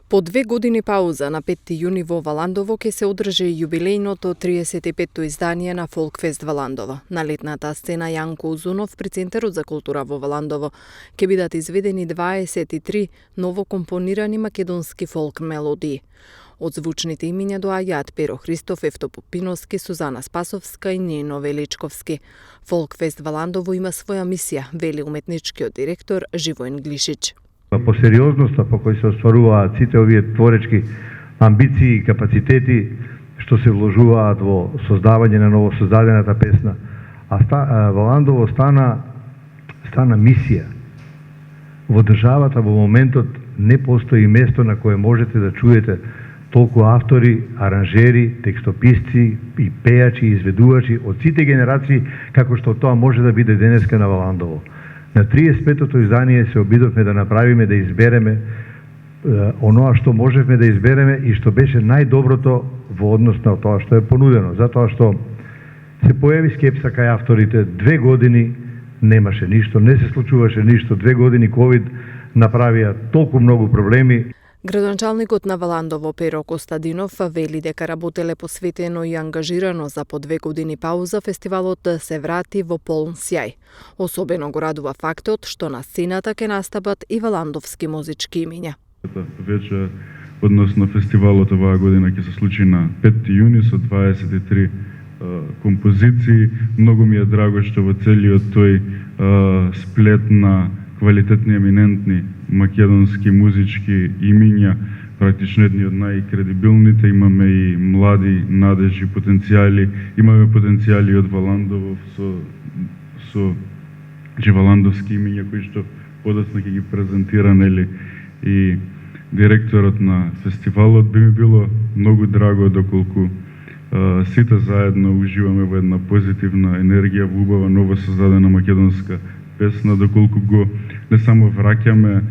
По 2 години пауза на 5 јуни во Валандово ќе се одржи јубилејното 35-то издание на Фолкфест Валандово. На летната сцена Јанко Узунов при Центарот за култура во Валандово ќе бидат изведени 23 новокомпонирани македонски фолк мелодии. Од звучните имиња доаѓаат Перо Христов, Евто Попиновски, Сузана Спасовска и Нено Величковски. Фолкфест Валандово има своја мисија, вели уметничкиот директор Живојн Глишич. По сериозноста по кој се остваруваат сите овие творечки амбиции и капацитети што се вложуваат во создавање на новосоздадената песна, Валандово стана мисија. Во државата во моментот не постои место на кое можете да чуете толку автори, аранжери, текстописци и пејачи, изведувачи од сите генерации како што тоа може да биде денеска на Валандово. На 35-тото издание се обидовме да направиме, да избереме оноа што можевме да избереме и што беше најдоброто во однос на тоа што е понудено. Затоа што се појави скепса кај авторите, 2 години немаше ништо, не се случуваше ништо, 2 години ковид направија толку многу проблеми. Градоначалникот на Валандово Перо Костадинов вели дека работеле посветено и ангажирано за по 2 години пауза фестивалот да се врати во полн сјај. Особено го радува фактот што на сцената ќе настапат и валандовски музички имиња. Вече односно фестивалот оваа година ќе се случи на 5 јуни со 23 композиции. Многу ми е драго што во целиот тој сплет на квалитетни, еминентни македонски музички имиња, практично едни од најкредибилните, имаме и млади надежи, потенцијали, имаме потенцијали од Валандово со валандовски имиња кои што подоцна ќе ги презентира, нели, и директорот на фестивалот. Би ми било многу драго доколку сите заедно уживаме во една позитивна енергија, во убава ново создадена македонска песна, доколку го не само враќаме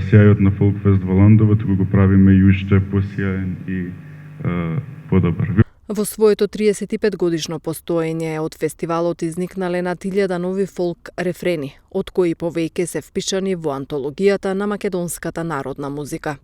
сјајот на Фолкфест Валандово, туку го правиме и уште посјаен и подобар. Во своето 35 годишно постоење од фестивалот изникнале над 1000 нови фолк рефрени, од кои повеќе се впишани во антологијата на македонската народна музика.